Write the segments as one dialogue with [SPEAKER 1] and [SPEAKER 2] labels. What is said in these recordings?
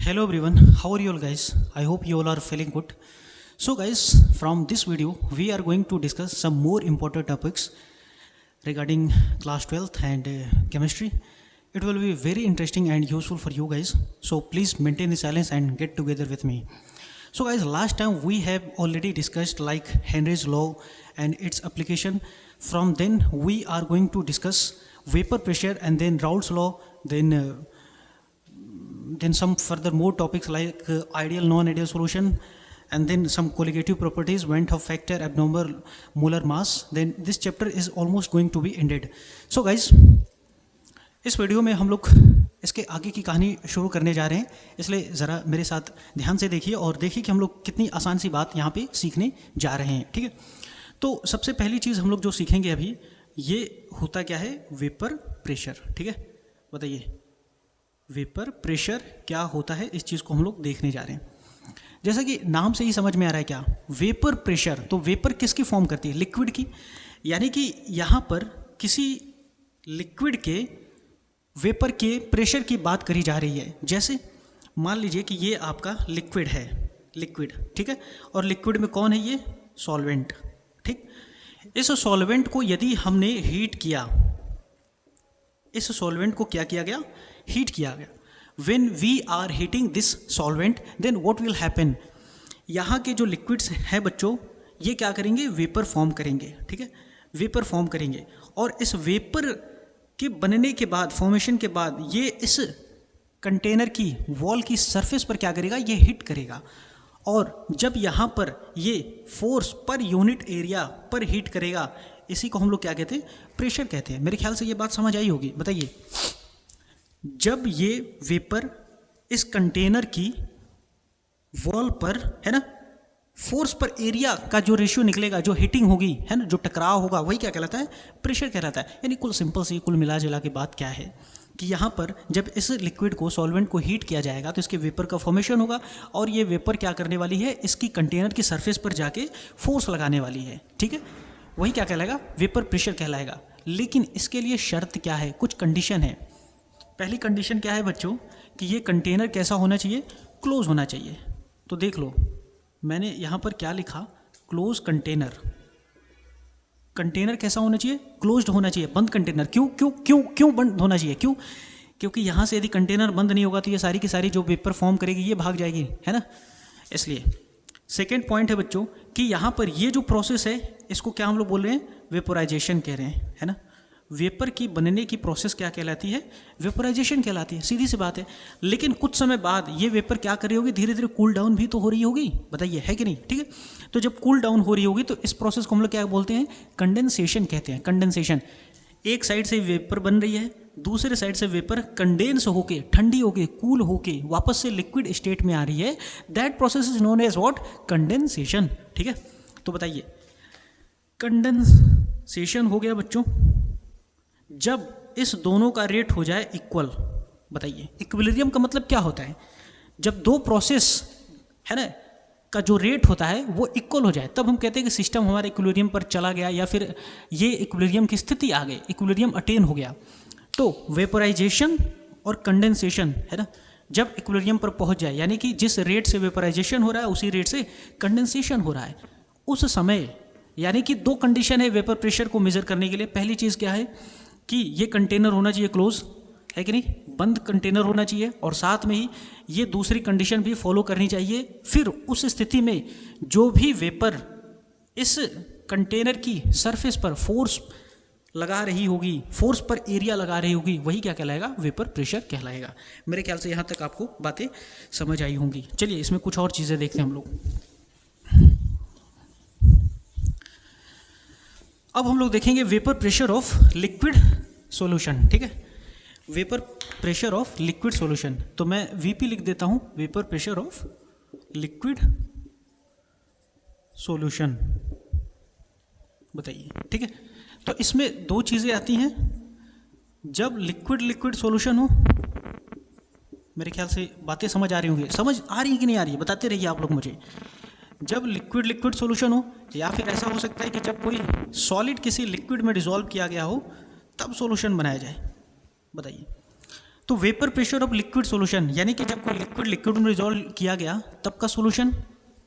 [SPEAKER 1] Hello everyone, how are you all guys? I hope you all are feeling good. So guys, from this video we are going to discuss some more important topics regarding class 12th and chemistry. It will be very interesting and useful for you guys. So please maintain the silence and get together with me. So guys, last time we have already discussed like Henry's law and its application. From then we are going to discuss vapor pressure and then Raoult's law, then some further more topics like ideal non-ideal solution, and then some colligative properties, Van 't Hoff factor, abnormal molar mass. Then this chapter is almost going to be ended. So guys, इस video में हम लोग इसके आगे की कहानी शुरू करने जा रहे हैं, इसलिए ज़रा मेरे साथ ध्यान से देखिए और देखिए कि हम लोग कितनी आसान सी बात यहाँ पे सीखने जा रहे हैं। ठीक है, तो सबसे पहली चीज़ हम लोग जो सीखेंगे अभी, ये होता क्या है, वेपर प्रेशर। ठीक है, बताइए वेपर प्रेशर क्या होता है, इस चीज़ को हम लोग देखने जा रहे हैं। जैसा कि नाम से ही समझ में आ रहा है क्या, वेपर प्रेशर। तो वेपर किसकी फॉर्म करती है, लिक्विड की। यानी कि यहाँ पर किसी लिक्विड के वेपर के प्रेशर की बात करी जा रही है। जैसे मान लीजिए कि ये आपका लिक्विड है, लिक्विड, ठीक है, और लिक्विड में कौन है, ये सॉल्वेंट। ठीक, इस सॉल्वेंट को यदि हमने हीट किया, इस सॉल्वेंट को क्या किया गया, हीट किया गया। When we are heating this solvent, then what will happen? यहाँ के जो लिक्विड्स हैं बच्चों, ये क्या करेंगे, वेपर फॉर्म करेंगे। ठीक है, वेपर फॉर्म करेंगे और इस वेपर के बनने के बाद, फॉर्मेशन के बाद, ये इस कंटेनर की वॉल की सरफेस पर क्या करेगा, ये हिट करेगा। और जब यहाँ पर ये फोर्स पर यूनिट एरिया पर हीट करेगा, इसी को हम लोग क्या कहते हैं, प्रेशर कहते हैं। मेरे ख्याल से ये बात समझ आई होगी। बताइए, जब ये वेपर इस कंटेनर की वॉल पर है ना, फोर्स पर एरिया का जो रेशियो निकलेगा, जो हीटिंग होगी है ना, जो टकराव होगा, वही क्या कहलाता है, प्रेशर कहलाता है। यानी कुल सिंपल सी कुल मिला जुला के बात क्या है कि यहाँ पर जब इस लिक्विड को, सॉल्वेंट को हीट किया जाएगा तो इसके वेपर का फॉर्मेशन होगा और ये वेपर क्या करने वाली है, इसकी कंटेनर की सरफेस पर जाके फोर्स लगाने वाली है। ठीक है, वही क्या कहलाएगा, वेपर प्रेशर कहलाएगा। लेकिन इसके लिए शर्त क्या है, कुछ कंडीशन है। पहली कंडीशन क्या है बच्चों, कि ये कंटेनर कैसा होना चाहिए, क्लोज होना चाहिए। तो देख लो, मैंने यहाँ पर क्या लिखा, क्लोज कंटेनर। कंटेनर कैसा होना चाहिए, क्लोज्ड होना चाहिए, बंद कंटेनर। क्यों क्यों क्यों क्यों बंद होना चाहिए, क्यों, क्योंकि यहाँ से यदि कंटेनर बंद नहीं होगा तो ये सारी की सारी जो वेपर फॉर्म करेगी ये भाग जाएगी, है ना, इसलिए। सेकेंड पॉइंट है बच्चों कि यहाँ पर ये जो प्रोसेस है, इसको क्या हम लोग बोल रहे हैं, वेपोराइजेशन कह रहे हैं, है ना। वेपर की बनने की प्रोसेस क्या कहलाती है, वेपोराइजेशन कहलाती है, सीधी सी बात है। लेकिन कुछ समय बाद ये वेपर क्या कर रही होगी, धीरे धीरे कूल डाउन भी तो हो रही होगी, बताइए है कि नहीं। ठीक है, तो जब कूल डाउन हो रही होगी तो इस प्रोसेस को हम लोग क्या बोलते हैं, कंडेंसेशन कहते हैं। कंडेंसेशन, एक साइड से वेपर बन रही है, दूसरे साइड से वेपर कंडेंस होके, ठंडी होके, कूल होके वापस से लिक्विड स्टेट में आ रही है। That process is known as what, condensation. ठीक है, तो बताइए कंडेंसेशन हो गया बच्चों जब इस दोनों का रेट हो जाए इक्वल। बताइए इक्विलिब्रियम का मतलब क्या होता है, जब दो प्रोसेस है ना का जो रेट होता है वो इक्वल हो जाए, तब हम कहते हैं कि सिस्टम हमारे इक्विलिब्रियम पर चला गया, या फिर ये इक्विलिब्रियम की स्थिति आ गई, इक्विलिब्रियम अटेन हो गया। तो वेपोराइजेशन और कंडेंसेशन है ना, जब इक्विलिब्रियम पर पहुंच जाए, यानी कि जिस रेट से वेपोराइजेशन हो रहा है उसी रेट से कंडेंसेशन हो रहा है, उस समय, यानी कि दो कंडीशन है वेपर प्रेशर को मेजर करने के लिए। पहली चीज़ क्या है कि ये कंटेनर होना चाहिए क्लोज, है कि नहीं, बंद कंटेनर होना चाहिए, और साथ में ही ये दूसरी कंडीशन भी फॉलो करनी चाहिए। फिर उस स्थिति में जो भी वेपर इस कंटेनर की सरफेस पर फोर्स लगा रही होगी, फोर्स पर एरिया लगा रही होगी, वही क्या कहलाएगा, वेपर प्रेशर कहलाएगा। मेरे ख्याल से यहाँ तक आपको बातें समझ आई होंगी। चलिए इसमें कुछ और चीज़ें देखते हैं हम लोग। अब हम लोग देखेंगे vapour pressure of liquid solution. ठीक है, vapour pressure of liquid solution, तो मैं वीपी लिख देता हूं, vapour pressure of liquid solution. बताइए, ठीक है, तो इसमें दो चीज़ें आती हैं। जब लिक्विड लिक्विड सॉल्यूशन हो, मेरे ख्याल से बातें समझ आ रही होंगी, समझ आ रही है कि नहीं आ रही है, बताते रहिए आप लोग मुझे। जब लिक्विड लिक्विड सॉल्यूशन हो, या फिर ऐसा हो सकता है कि जब कोई सॉलिड किसी लिक्विड में डिसॉल्व किया गया हो, तब सॉल्यूशन बनाया जाए। बताइए, तो vapour pressure of liquid solution, यानी कि जब कोई लिक्विड लिक्विड में रिजॉल्व किया गया तब का सॉल्यूशन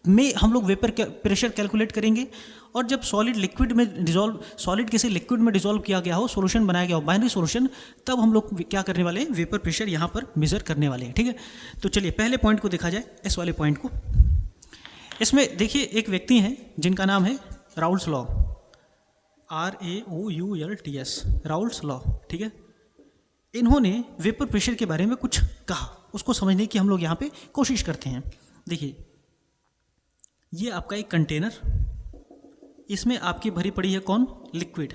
[SPEAKER 1] में हम लोग वेपर प्रेशर कैलकुलेट करेंगे, और जब सॉलिड लिक्विड में डिजॉल्व, सॉलिड किसी लिक्विड में डिजॉल्व किया गया हो, सॉल्यूशन बनाया गया हो, बाइनरी सॉल्यूशन, तब हम लोग क्या करने वाले हैं, वेपर प्रेशर यहाँ पर मेजर करने वाले हैं। ठीक है, तो चलिए पहले पॉइंट को देखा जाए, इस वाले पॉइंट को। इसमें देखिए एक व्यक्ति हैं जिनका नाम है Raoult's law, RAOULTS, Raoult's law. ठीक है, इन्होंने वेपर प्रेशर के बारे में कुछ कहा, उसको समझने की हम लोग यहाँ पे कोशिश करते हैं। देखिए ये आपका एक कंटेनर, इसमें आपकी भरी पड़ी है कौन, लिक्विड।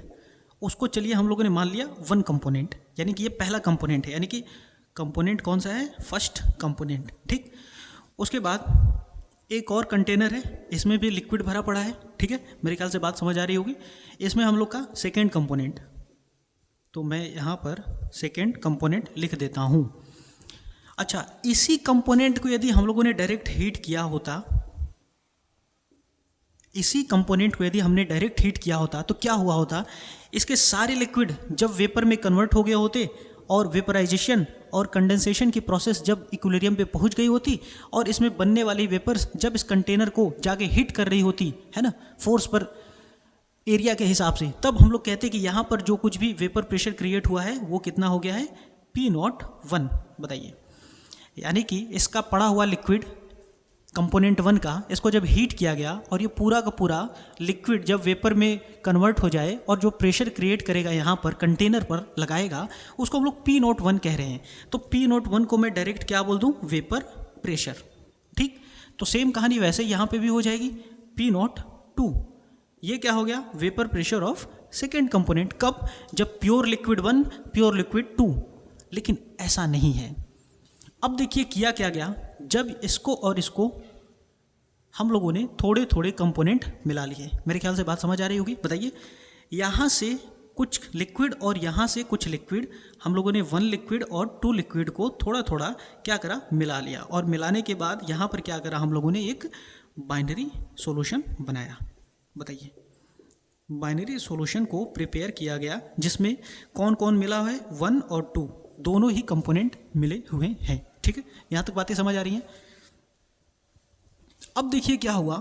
[SPEAKER 1] उसको चलिए हम लोगों ने मान लिया वन कंपोनेंट, यानी कि ये पहला कंपोनेंट है, यानी कि कंपोनेंट कौन सा है, फर्स्ट कंपोनेंट। ठीक, उसके बाद एक और कंटेनर है, इसमें भी लिक्विड भरा पड़ा है। ठीक है, मेरे ख्याल से बात समझ आ रही होगी। इसमें हम लोग का सेकेंड कंपोनेंट, तो मैं यहाँ पर सेकेंड कंपोनेंट लिख देता हूँ। अच्छा, इसी कंपोनेंट को यदि हम लोगों ने डायरेक्ट हीट किया होता, इसी कंपोनेंट को यदि हमने डायरेक्ट हीट किया होता तो क्या हुआ होता, इसके सारे लिक्विड जब वेपर में कन्वर्ट हो गए होते, और वेपराइजेशन और कंडेंसेशन की प्रोसेस जब इक्विलिब्रियम पे पहुंच गई होती, और इसमें बनने वाली वेपर्स जब इस कंटेनर को जाके हिट कर रही होती है ना, फोर्स पर, एरिया के हिसाब से, तब हम लोग कहते हैं कि यहाँ पर जो कुछ भी वेपर प्रेशर क्रिएट हुआ है वो कितना हो गया है, P01। बताइए, यानी कि इसका पड़ा हुआ लिक्विड कंपोनेंट 1 का, इसको जब हीट किया गया और ये पूरा का पूरा लिक्विड जब वेपर में कन्वर्ट हो जाए और जो प्रेशर क्रिएट करेगा यहाँ पर कंटेनर पर लगाएगा, उसको हम लोग P01 कह रहे हैं। तो P01 को मैं डायरेक्ट क्या बोल दूँ, वेपर प्रेशर। ठीक, तो सेम कहानी वैसे यहाँ पे भी हो जाएगी, P02। ये क्या हो गया, vapour pressure of second component. कब, जब प्योर लिक्विड 1 प्योर लिक्विड 2। लेकिन ऐसा नहीं है। अब देखिए किया क्या गया, जब इसको और इसको हम लोगों ने थोड़े थोड़े कंपोनेंट मिला लिए। मेरे ख्याल से बात समझ आ रही होगी। बताइए, यहाँ से कुछ लिक्विड और यहाँ से कुछ लिक्विड, हम लोगों ने 1 लिक्विड और 2 लिक्विड को थोड़ा थोड़ा क्या करा, मिला लिया, और मिलाने के बाद यहाँ पर क्या करा, हम लोगों ने एक बाइनरी सॉल्यूशन बनाया। बताइए, बाइनरी सॉल्यूशन को प्रिपेयर किया गया जिसमें कौन कौन मिला है, 1 और 2 दोनों ही कंपोनेंट मिले हुए हैं। ठीक है, यहाँ तक बातें समझ आ रही हैं। अब देखिए क्या हुआ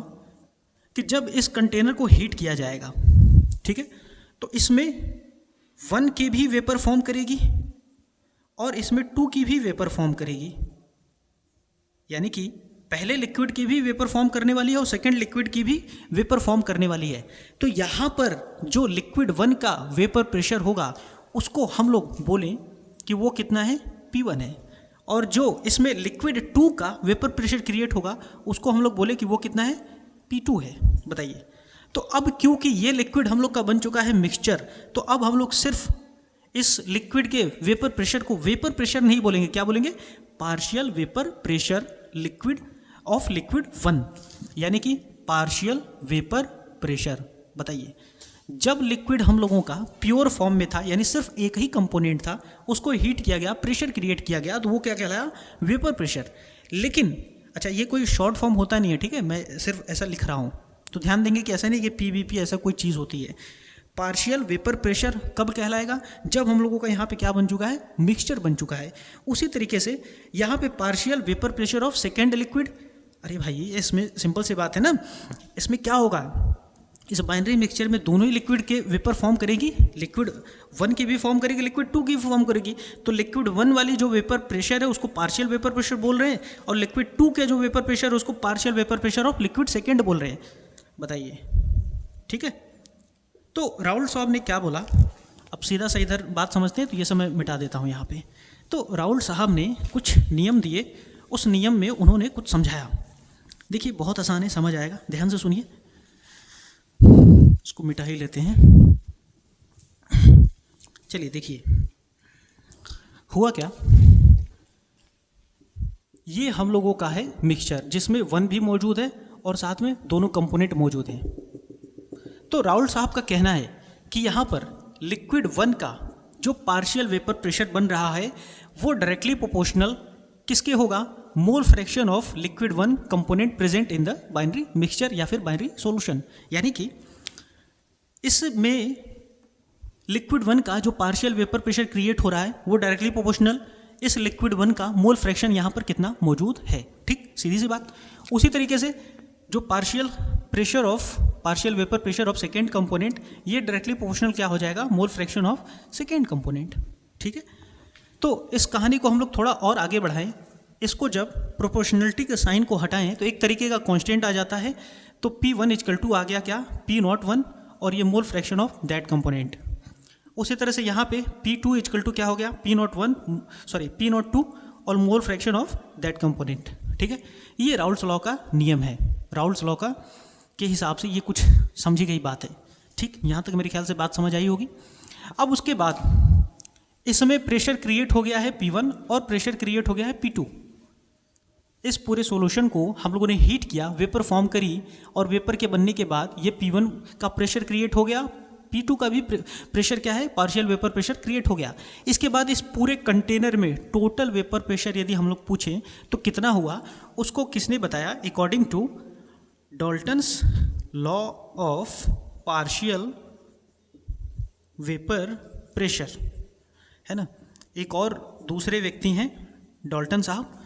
[SPEAKER 1] कि जब इस कंटेनर को हीट किया जाएगा, ठीक है, तो इसमें 1 की भी वेपर फॉर्म करेगी और इसमें 2 की भी वेपर फॉर्म करेगी, यानी कि पहले लिक्विड की भी वेपर फॉर्म करने वाली है और सेकंड लिक्विड की भी वेपर फॉर्म करने वाली है। तो यहाँ पर जो लिक्विड 1 का वेपर प्रेशर होगा उसको हम लोग बोलें कि वो कितना है, P1 है, और जो इसमें लिक्विड 2 का वेपर प्रेशर क्रिएट होगा उसको हम लोग बोले कि वो कितना है, P2 है। बताइए, तो अब क्योंकि ये लिक्विड हम लोग का बन चुका है मिक्सचर, तो अब हम लोग सिर्फ इस लिक्विड के वेपर प्रेशर को वेपर प्रेशर नहीं बोलेंगे, क्या बोलेंगे, partial vapour pressure liquid of liquid 1, यानी कि पार्शियल वेपर प्रेशर। बताइए, जब लिक्विड हम लोगों का प्योर फॉर्म में था, यानी सिर्फ एक ही कंपोनेंट था, उसको हीट किया गया, प्रेशर क्रिएट किया गया, तो वो क्या कहलाया, वेपर प्रेशर। लेकिन अच्छा, ये कोई शॉर्ट फॉर्म होता नहीं है, ठीक है, मैं सिर्फ ऐसा लिख रहा हूँ, तो ध्यान देंगे कि ऐसा नहीं कि PVP ऐसा कोई चीज़ होती है। पार्शियल वेपर प्रेशर कब कहलाएगा, जब हम लोगों का यहाँ पे क्या बन चुका है, मिक्सचर बन चुका है। उसी तरीके से यहाँ पे partial vapour pressure of second liquid, अरे भाई इसमें सिंपल सी बात है ना, इसमें क्या होगा, इस बाइनरी मिक्सचर में दोनों ही लिक्विड के वेपर फॉर्म करेगी, लिक्विड 1 की भी फॉर्म करेगी, लिक्विड 2 की भी फॉर्म करेगी। तो लिक्विड 1 वाली जो वेपर प्रेशर है उसको पार्शियल वेपर प्रेशर बोल रहे हैं, और लिक्विड 2 के जो वेपर प्रेशर है उसको partial vapour pressure of liquid second बोल रहे हैं। बताइए, ठीक है। तो राउल साहब ने क्या बोला, अब सीधा सा इधर बात समझते हैं, तो ये सब मैं मिटा देता हूँ यहाँ पे। तो राउल साहब ने कुछ नियम दिए, उस नियम में उन्होंने कुछ समझाया। देखिए बहुत आसान है, समझ आएगा, ध्यान से सुनिए। इसको मिटा ही लेते हैं। चलिए देखिए हुआ क्या, ये हम लोगों का है मिक्सचर जिसमें 1 भी मौजूद है और साथ में दोनों कंपोनेंट मौजूद हैं। तो राउल साहब का कहना है कि यहाँ पर लिक्विड 1 का जो पार्शियल वेपर प्रेशर बन रहा है वो डायरेक्टली प्रोपोर्शनल किसके होगा, मोल fraction of liquid 1 component present in the binary mixture या फिर बाइनरी सॉल्यूशन। यानी कि इसमें लिक्विड 1 का जो पार्शियल वेपर प्रेशर क्रिएट हो रहा है वो डायरेक्टली प्रोपोर्शनल इस लिक्विड 1 का मोल फ्रैक्शन यहाँ पर कितना मौजूद है। ठीक, सीधी सी बात। उसी तरीके से जो partial vapour pressure of second component, ये डायरेक्टली प्रोपोर्शनल क्या हो जाएगा, मोल फ्रैक्शन ऑफ सेकेंड कंपोनेंट। ठीक है, तो इस कहानी को हम लोग थोड़ा और आगे बढ़ाएं। इसको जब प्रोपोर्शनलिटी के साइन को हटाएं तो एक तरीके का कांस्टेंट आ जाता है। तो P1 इक्वल टू आ गया क्या, P01 और ये मोल फ्रैक्शन ऑफ दैट कंपोनेंट। उसी तरह से यहाँ पे P2 इक्वल टू क्या हो गया, P02 और मोल फ्रैक्शन ऑफ दैट कंपोनेंट। ठीक है, ये राउल्स लॉ का नियम है। राउल्स लॉ का के हिसाब से ये कुछ समझी गई बात है। ठीक, यहाँ तक मेरे ख्याल से बात समझ आई होगी। अब उसके बाद इसमें प्रेशर क्रिएट हो गया है P1 और प्रेशर क्रिएट हो गया है P2। इस पूरे सॉल्यूशन को हम लोगों ने हीट किया, वेपर फॉर्म करी, और वेपर के बनने के बाद ये P1 का प्रेशर क्रिएट हो गया, P2 का भी प्रेशर क्या है, पार्शियल वेपर प्रेशर क्रिएट हो गया। इसके बाद इस पूरे कंटेनर में टोटल वेपर प्रेशर यदि हम लोग पूछें तो कितना हुआ, उसको किसने बताया, according to Dalton's law of partial vapour pressure, है ना। एक और दूसरे व्यक्ति हैं डाल्टन साहब,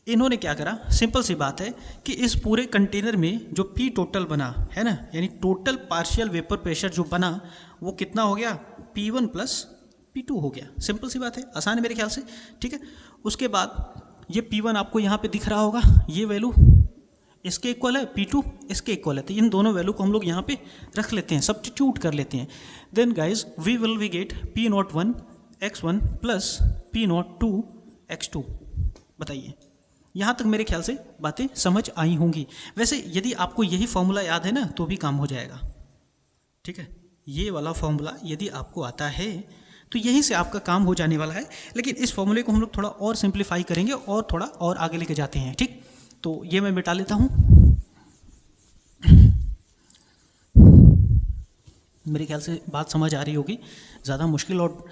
[SPEAKER 1] इन्होंने क्या करा, सिंपल सी बात है कि इस पूरे कंटेनर में जो P टोटल बना है ना, यानी टोटल पार्शियल वेपर प्रेशर जो बना वो कितना हो गया, P1 प्लस P2 हो गया। सिंपल सी बात है, आसान है मेरे ख्याल से। ठीक है, उसके बाद ये P1 आपको यहाँ पे दिख रहा होगा, ये वैल्यू इसके इक्वल है, P2 इसके इक्वल है, तो इन दोनों वैल्यू को हम लोग यहाँ पे रख लेते हैं, सब्स्टिट्यूट कर लेते हैं। Then guys we get P01 x1 plus P02 x2। बताइए, यहाँ तक मेरे ख्याल से बातें समझ आई होंगी। वैसे यदि आपको यही फॉर्मूला याद है ना तो भी काम हो जाएगा। ठीक है, ये वाला फॉर्मूला यदि आपको आता है तो यहीं से आपका काम हो जाने वाला है। लेकिन इस फॉर्मूले को हम लोग थोड़ा और सिंप्लीफाई करेंगे और थोड़ा और आगे लेके जाते हैं। ठीक, तो ये मैं मिटा लेता हूँ। मेरे ख्याल से बात समझ आ रही होगी, ज़्यादा मुश्किल और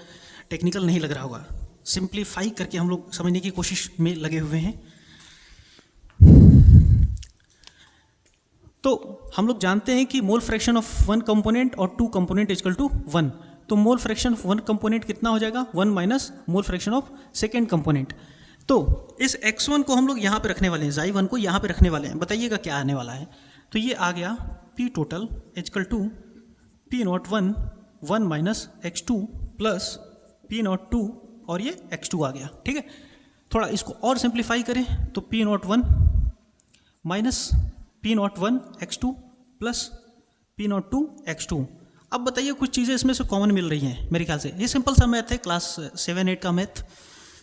[SPEAKER 1] टेक्निकल नहीं लग रहा होगा। सिंप्लीफाई करके हम लोग समझने की कोशिश में लगे हुए हैं। तो हम लोग जानते हैं कि मोल फ्रैक्शन ऑफ वन कंपोनेंट और टू कंपोनेंट इक्वल टू 1। तो मोल फ्रैक्शन ऑफ वन कंपोनेंट कितना हो जाएगा, 1 minus mole fraction of second component. तो इस x1 को हम लोग यहाँ पे रखने वाले हैं, xi1 को यहाँ पे रखने वाले हैं। बताइएगा क्या आने वाला है। तो ये आ गया P total equal to P01 1 minus x2 plus P02 और ये x2 आ गया। ठीक है, थोड़ा इसको और सिंप्लीफाई करें तो P01 minus P01 x2 plus P02 x2। अब बताइए, कुछ चीज़ें इसमें से कॉमन मिल रही हैं मेरे ख्याल से। ये सिंपल सा मैथ है, क्लास 7-8 का मैथ।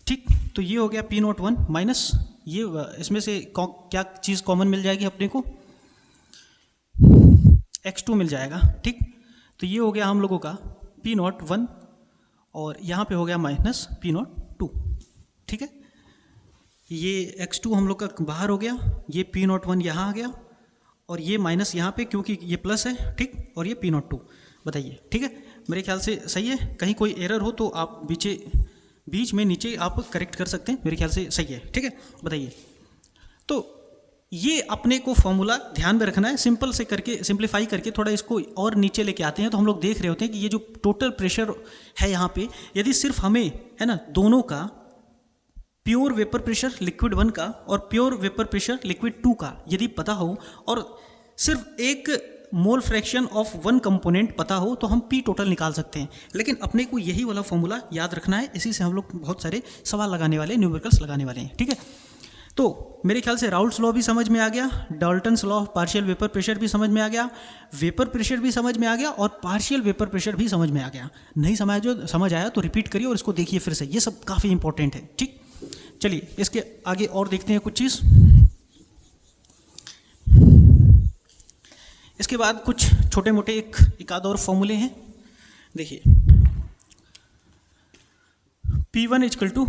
[SPEAKER 1] ठीक, तो ये हो गया P01 माइनस ये, इसमें से क्या चीज़ कॉमन मिल जाएगी अपने को, x2 मिल जाएगा। ठीक, तो ये हो गया हम लोगों का P01 और यहाँ पे हो गया माइनस P02। ठीक है, ये x2 हम लोग का बाहर हो गया, ये P01 यहाँ आ गया और ये माइनस यहाँ पे क्योंकि ये प्लस है। ठीक, और ये P02। बताइए, ठीक है, मेरे ख्याल से सही है। कहीं कोई एरर हो तो आप बीच में नीचे आप करेक्ट कर सकते हैं, मेरे ख्याल से सही है। ठीक है, बताइए। तो ये अपने को फॉर्मूला ध्यान में रखना है, सिंपल से करके सिंप्लीफाई करके थोड़ा इसको और नीचे लेके आते हैं। तो हम लोग देख रहे होते हैं कि ये जो टोटल प्रेशर है यहाँ पे, यदि सिर्फ हमें है ना दोनों का, प्योर वेपर प्रेशर लिक्विड 1 का और प्योर वेपर प्रेशर लिक्विड 2 का यदि पता हो और सिर्फ एक मोल फ्रैक्शन ऑफ वन कंपोनेंट पता हो तो हम P टोटल निकाल सकते हैं। लेकिन अपने को यही वाला फॉर्मूला याद रखना है, इसी से हम लोग बहुत सारे सवाल लगाने वाले हैं, न्यूमेरिकल्स लगाने वाले हैं। ठीक है, तो मेरे ख्याल से राउल्स लॉ भी समझ में आ गया, Dalton's law of partial vapour pressure भी समझ में आ गया, वेपर प्रेशर भी समझ में आ गया और पार्शियल वेपर प्रेशर भी समझ में आ गया। नहीं समझ आया तो रिपीट करिए और इसको देखिए फिर से, ये सब काफ़ी इंपॉर्टेंट है। ठीक, चलिए इसके आगे और देखते हैं कुछ चीज़। इसके बाद कुछ छोटे मोटे एक आध और फॉर्मूले हैं। देखिए, P1 इक्वल टू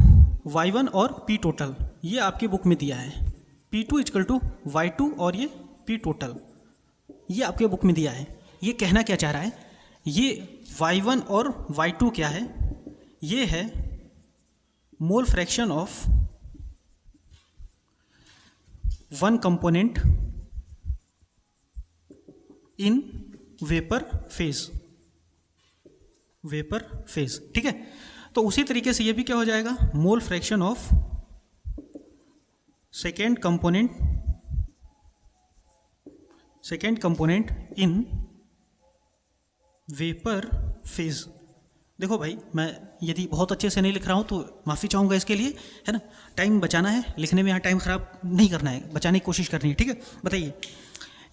[SPEAKER 1] y1 और P टोटल, ये आपकी बुक में दिया है। P2 इक्वल टू y2 और ये P टोटल, ये आपके बुक में दिया है। ये कहना क्या चाह रहा है, ये y1 और y2 क्या है, ये है mole fraction of one component in vapour phase. ठीक है, तो उसी तरीके से ये भी क्या हो जाएगा, मोल fraction of second component in vapour phase. देखो भाई, मैं यदि बहुत अच्छे से नहीं लिख रहा हूँ तो माफ़ी चाहूँगा इसके लिए, है ना। टाइम बचाना है, लिखने में यहाँ टाइम ख़राब नहीं करना है, बचाने की कोशिश करनी है, ठीक है। बताइए,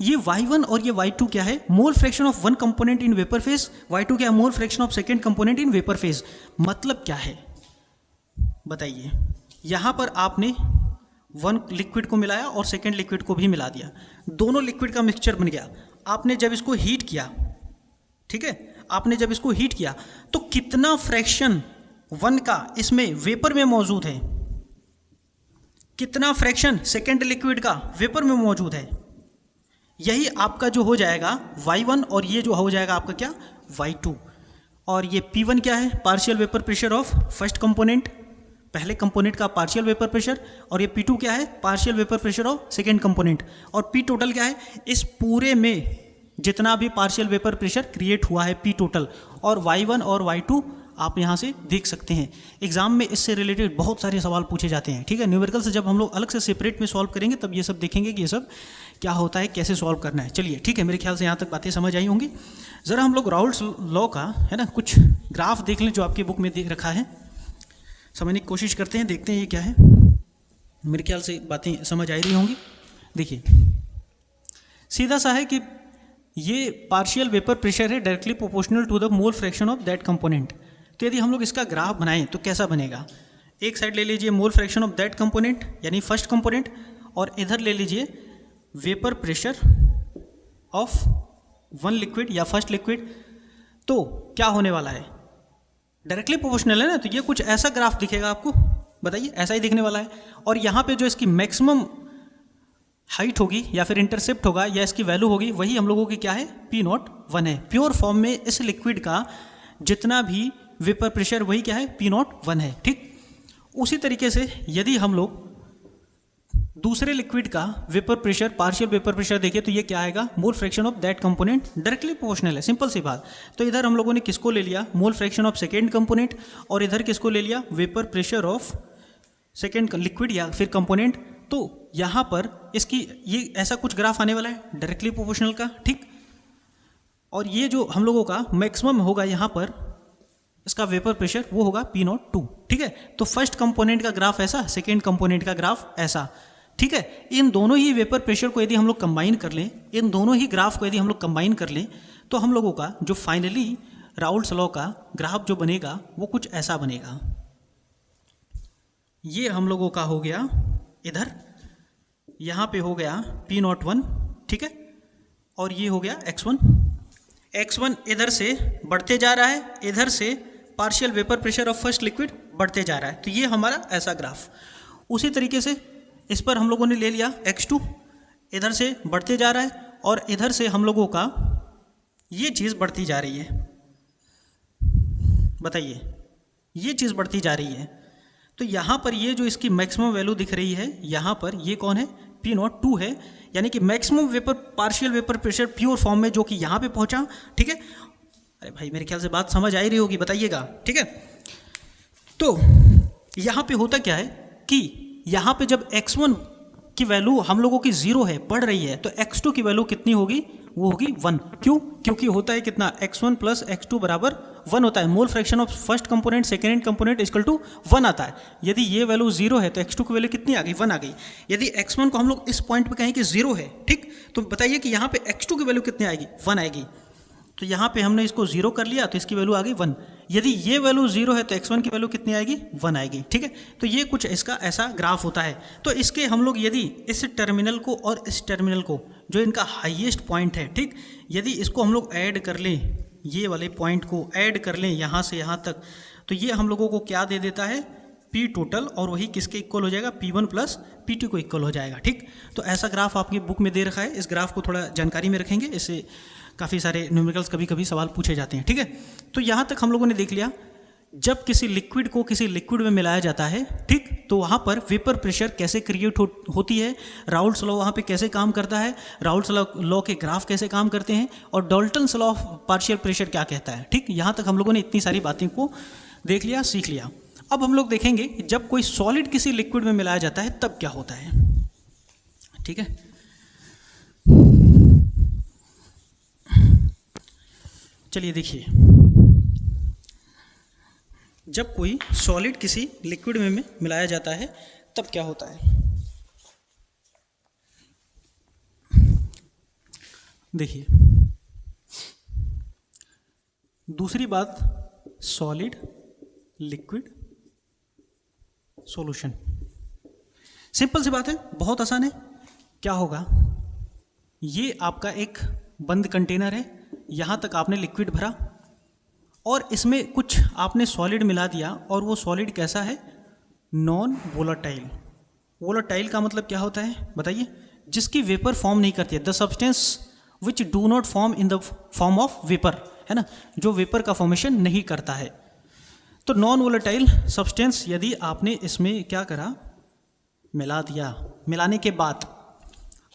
[SPEAKER 1] ये y1 और ये y2 क्या है, mole fraction of one component in vapour phase, y2 क्या है, mole fraction of second component in vapour phase. मतलब क्या है बताइए, यहाँ पर आपने वन लिक्विड को मिलाया और सेकेंड लिक्विड को भी मिला दिया, दोनों लिक्विड का मिक्सचर बन गया। आपने जब इसको हीट किया, ठीक है, आपने जब इसको हीट किया तो कितना फ्रैक्शन वन का इसमें वेपर में मौजूद है, कितना फ्रैक्शन सेकेंड लिक्विड का वेपर में मौजूद है। यही आपका जो हो जाएगा y1 और ये जो हो जाएगा आपका क्या, y2। और ये P1 क्या है, partial vapour pressure of first component, पहले कंपोनेंट का पार्शियल वेपर प्रेशर, और ये P2 क्या है, partial vapour pressure of second component. और P टोटल क्या है, इस पूरे में जितना भी पार्शियल वेपर प्रेशर क्रिएट हुआ है P टोटल। और y1 और y2 आप यहाँ से देख सकते हैं। एग्जाम में इससे रिलेटेड बहुत सारे सवाल पूछे जाते हैं, ठीक है। न्यूमेरिकल से जब हम लोग अलग से सेपरेट में सॉल्व करेंगे तब ये सब देखेंगे कि ये सब क्या होता है, कैसे सॉल्व करना है। चलिए ठीक है, मेरे ख्याल से यहाँ तक बातें समझ आई होंगी। ज़रा हम लोग राउल्ट्स लॉ का, है ना, कुछ ग्राफ देख लें जो आपकी बुक में दे रखा है, समझने की कोशिश करते हैं, देखते हैं ये क्या है। मेरे ख्याल से बातें समझ आ रही होंगी। देखिए, सीधा सा है कि ये पार्शियल वेपर प्रेशर है directly proportional to the mole fraction of that component. तो यदि हम लोग इसका ग्राफ बनाएं तो कैसा बनेगा, एक साइड ले लीजिए मोल फ्रैक्शन ऑफ दैट कंपोनेंट यानी फर्स्ट कंपोनेंट, और इधर ले लीजिए vapour pressure of one liquid या फर्स्ट लिक्विड। तो क्या होने वाला है, डायरेक्टली प्रोपोर्शनल है ना, तो ये कुछ ऐसा ग्राफ दिखेगा आपको। बताइए, ऐसा ही दिखने वाला है। और यहाँ पे जो इसकी मैक्सिमम हाइट होगी या फिर इंटरसेप्ट होगा या इसकी वैल्यू होगी, वही हम लोगों की क्या है, P01 है। प्योर फॉर्म में इस लिक्विड का जितना भी वेपर प्रेशर वही क्या है, P01 है, ठीक। उसी तरीके से यदि हम लोग दूसरे लिक्विड का vapour pressure, partial vapour pressure देखें तो ये क्या आएगा, मोल fraction of that component, directly proportional है, सिंपल सी बात। तो इधर हम लोगों ने किसको ले लिया, मोल फ्रैक्शन ऑफ सेकेंड कंपोनेंट, और इधर किसको ले लिया, vapour pressure of second liquid या फिर कंपोनेंट। तो यहाँ पर इसकी ये ऐसा कुछ ग्राफ आने वाला है डायरेक्टली प्रोपोर्शनल का, ठीक। और ये जो हम लोगों का मैक्सिमम होगा यहाँ पर इसका वेपर प्रेशर, वो होगा P02, ठीक है। तो फर्स्ट कंपोनेंट का ग्राफ ऐसा, सेकेंड कंपोनेंट का ग्राफ ऐसा, ठीक है। इन दोनों ही वेपर प्रेशर को यदि हम लोग कंबाइन कर लें, इन दोनों ही ग्राफ को यदि हम लोग कंबाइन कर लें, तो हम लोगों का जो फाइनली राउल्ट्स लॉ का ग्राफ जो बनेगा वो कुछ ऐसा बनेगा। ये हम लोगों का हो गया इधर, यहाँ पे हो गया P01, ठीक है, और ये हो गया x1 इधर से बढ़ते जा रहा है, इधर से partial vapour pressure of first liquid बढ़ते जा रहा है। तो ये हमारा ऐसा ग्राफ। उसी तरीके से इस पर हम लोगों ने ले लिया x2, इधर से बढ़ते जा रहा है, और इधर से हम लोगों का ये चीज़ बढ़ती जा रही है। बताइए, ये चीज़ बढ़ती जा रही है। तो यहाँ पर ये जो इसकी मैक्सिमम वैल्यू दिख रही है, यहाँ पर ये कौन है, P02 है, यानी कि maximum vapour, partial vapour pressure pure form में, जो कि यहाँ पे पहुँचा, ठीक है। अरे भाई, मेरे ख्याल से बात समझ आ ही रही होगी, बताइएगा, ठीक है। तो यहाँ पे होता क्या है कि यहाँ पे जब x1 की वैल्यू हम लोगों की 0 है, बढ़ रही है, तो x2 की वैल्यू कितनी होगी, वो होगी 1। क्यों, क्योंकि होता है कितना, x1 प्लस x2 बराबर 1 होता है। Mole fraction of first component second component equal to 1 आता है। यदि ये वैल्यू 0 है तो x2 की वैल्यू कितनी आ गई, 1 आ गई। यदि x1 को हम लोग इस पॉइंट पे कहें कि 0 है, ठीक, तो बताइए कि यहाँ पे x2 की वैल्यू कितनी आएगी, 1 आएगी। तो यहाँ पे हमने इसको 0 कर लिया तो इसकी वैल्यू आ गई 1। यदि ये वैल्यू 0 है तो x1 की वैल्यू कितनी आएगी, 1 आएगी, ठीक है। तो ये कुछ इसका ऐसा ग्राफ होता है। तो इसके हम लोग यदि इस टर्मिनल को और इस टर्मिनल को, जो इनका हाईएस्ट पॉइंट है, ठीक, यदि इसको हम लोग ऐड कर लें, ये वाले पॉइंट को ऐड कर लें यहाँ से यहाँ तक, तो ये हम लोगों को क्या दे देता है, P टोटल, और वही किसके इक्वल हो जाएगा, P1 प्लस P2 को इक्वल हो जाएगा, ठीक। तो ऐसा ग्राफ आपकी बुक में दे रखा है। इस ग्राफ को थोड़ा जानकारी में रखेंगे, इससे काफ़ी सारे न्यूमेरिकल्स कभी कभी सवाल पूछे जाते हैं, ठीक है। तो यहाँ तक हम लोगों ने देख लिया, जब किसी लिक्विड को किसी लिक्विड में मिलाया जाता है, ठीक, तो वहाँ पर वेपर प्रेशर कैसे क्रिएट होती है, राउल्ट्स लॉ वहाँ पे कैसे काम करता है, राउल्ट्स लॉ के ग्राफ कैसे काम करते हैं, और Dalton's law of partial pressure क्या कहता है, ठीक। यहाँ तक हम लोगों ने इतनी सारी बातें को देख लिया, सीख लिया। अब हम लोग देखेंगे कि जब कोई सॉलिड किसी लिक्विड में मिलाया जाता है तब क्या होता है। ठीक है, चलिए देखिए, जब कोई सॉलिड किसी लिक्विड में मिलाया जाता है तब क्या होता है। देखिए, दूसरी बात, सॉलिड लिक्विड सॉल्यूशन, सिंपल सी बात है, बहुत आसान है। क्या होगा, ये आपका एक बंद कंटेनर है, यहाँ तक आपने लिक्विड भरा और इसमें कुछ आपने सॉलिड मिला दिया, और वो सॉलिड कैसा है, नॉन वोलाटाइल। वोलाटाइल का मतलब क्या होता है बताइए, जिसकी वेपर फॉर्म नहीं करती है, the substance which do not form in the form of vapour, है ना, जो वेपर का फॉर्मेशन नहीं करता है। तो नॉन वोलेटाइल सब्सटेंस यदि आपने इसमें क्या करा, मिला दिया, मिलाने के बाद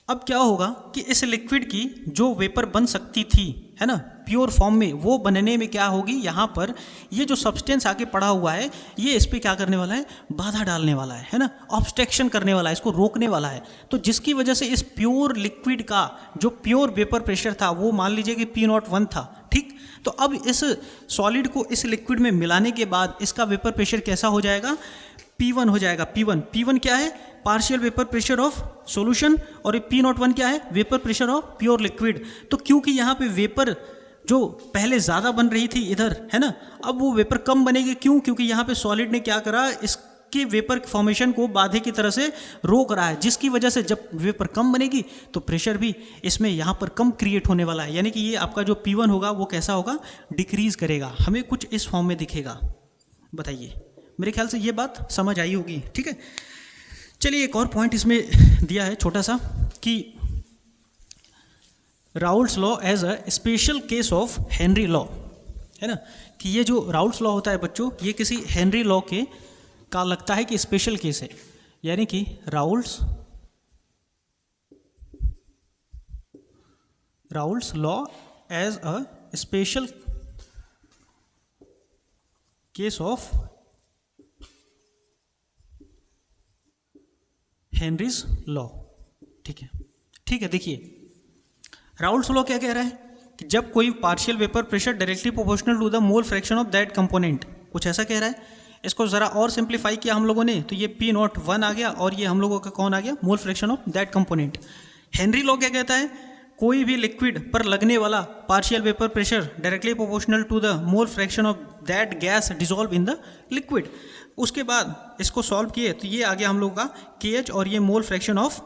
[SPEAKER 1] अब क्या होगा कि इस लिक्विड की जो वेपर बन सकती थी, है ना, प्योर फॉर्म में, वो बनने में क्या होगी, यहाँ पर ये जो सब्सटेंस आके पड़ा हुआ है ये इस पर क्या करने वाला है, बाधा डालने वाला है ना, ऑब्स्ट्रक्शन करने वाला है, इसको रोकने वाला है। तो जिसकी वजह से इस प्योर लिक्विड का जो प्योर वेपर प्रेशर था वो मान लीजिए कि P01 था। ठीक, तो अब इस सॉलिड को इस लिक्विड में मिलाने के बाद इसका वेपर प्रेशर कैसा हो जाएगा, P1 हो जाएगा। P1 क्या है, partial vapour pressure of solution, और P01 क्या है, vapour pressure of pure liquid. तो क्योंकि यहाँ पे वेपर जो पहले ज़्यादा बन रही थी इधर, है ना, अब वो वेपर कम बनेगी। क्यों, क्योंकि यहाँ पे सॉलिड ने क्या करा, इसके वेपर फॉर्मेशन को बाधे की तरह से रोक रहा है, जिसकी वजह से जब वेपर कम बनेगी तो प्रेशर भी इसमें यहाँ पर कम क्रिएट होने वाला है। यानी कि ये आपका जो P1 होगा वो कैसा होगा, डिक्रीज करेगा, हमें कुछ इस फॉर्म में दिखेगा। बताइए, मेरे ख्याल से ये बात समझ आई होगी। ठीक है, चलिए एक और पॉइंट इसमें दिया है छोटा सा, कि Raoult's law as a special case of Henry law, है ना, कि ये जो राउल्स लॉ होता है बच्चों, ये किसी हेनरी लॉ के का लगता है कि स्पेशल केस है। यानी कि Raoult's law as a special case of Henry's law. ठीक है, ठीक है, देखिए राउल्स लॉ क्या कह रहा है कि जब कोई partial vapour pressure directly proportional to the mole fraction of that component, कुछ ऐसा कह रहा है। इसको ज़रा और सिंप्लीफाई किया हम लोगों ने, तो ये P01 आ गया, और ये हम लोगों का कौन आ गया, mole fraction of that component. Henry law क्या कहता है, कोई भी लिक्विड पर लगने वाला partial vapour pressure directly proportional to the mole fraction of that gas dissolve in the liquid. उसके बाद इसको सॉल्व किए तो ये आ गया हम लोगों का KH, और ये मोल fraction of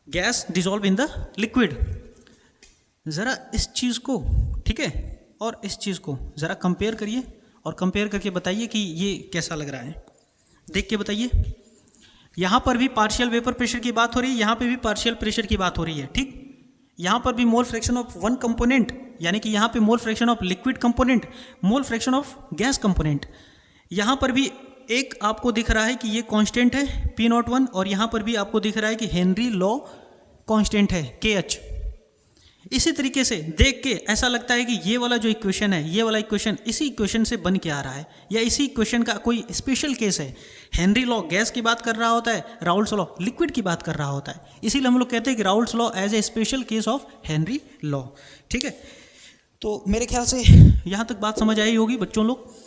[SPEAKER 1] gas dissolve in the liquid. ज़रा इस चीज़ को, ठीक है, और इस चीज़ को ज़रा कंपेयर करिए, और कंपेयर करके बताइए कि ये कैसा लग रहा है, देख के बताइए। यहाँ पर भी पार्शियल वेपर प्रेशर की बात हो रही है, यहाँ पे भी पार्शियल प्रेशर की बात हो रही है। ठीक, यहाँ पर भी मोल फ्रैक्शन ऑफ वन कंपोनेंट, यानी कि यहाँ पे मोल fraction of liquid component, mole fraction of gas component. यहाँ पर भी एक आपको दिख रहा है कि ये कांस्टेंट है P01, और यहाँ पर भी आपको दिख रहा है कि हेनरी लॉ कांस्टेंट है KH। इसी तरीके से देख के ऐसा लगता है कि ये वाला जो इक्वेशन है, ये वाला इक्वेशन इसी इक्वेशन से बन के आ रहा है, या इसी इक्वेशन का कोई स्पेशल केस है। हेनरी लॉ गैस की बात कर रहा होता है, राउल्स लॉ लिक्विड की बात कर रहा होता है, इसीलिए हम लोग कहते हैं कि Raoult's law as a special case of Henry law. ठीक है, तो मेरे ख्याल से यहाँ तक बात समझ आई होगी बच्चों लोग।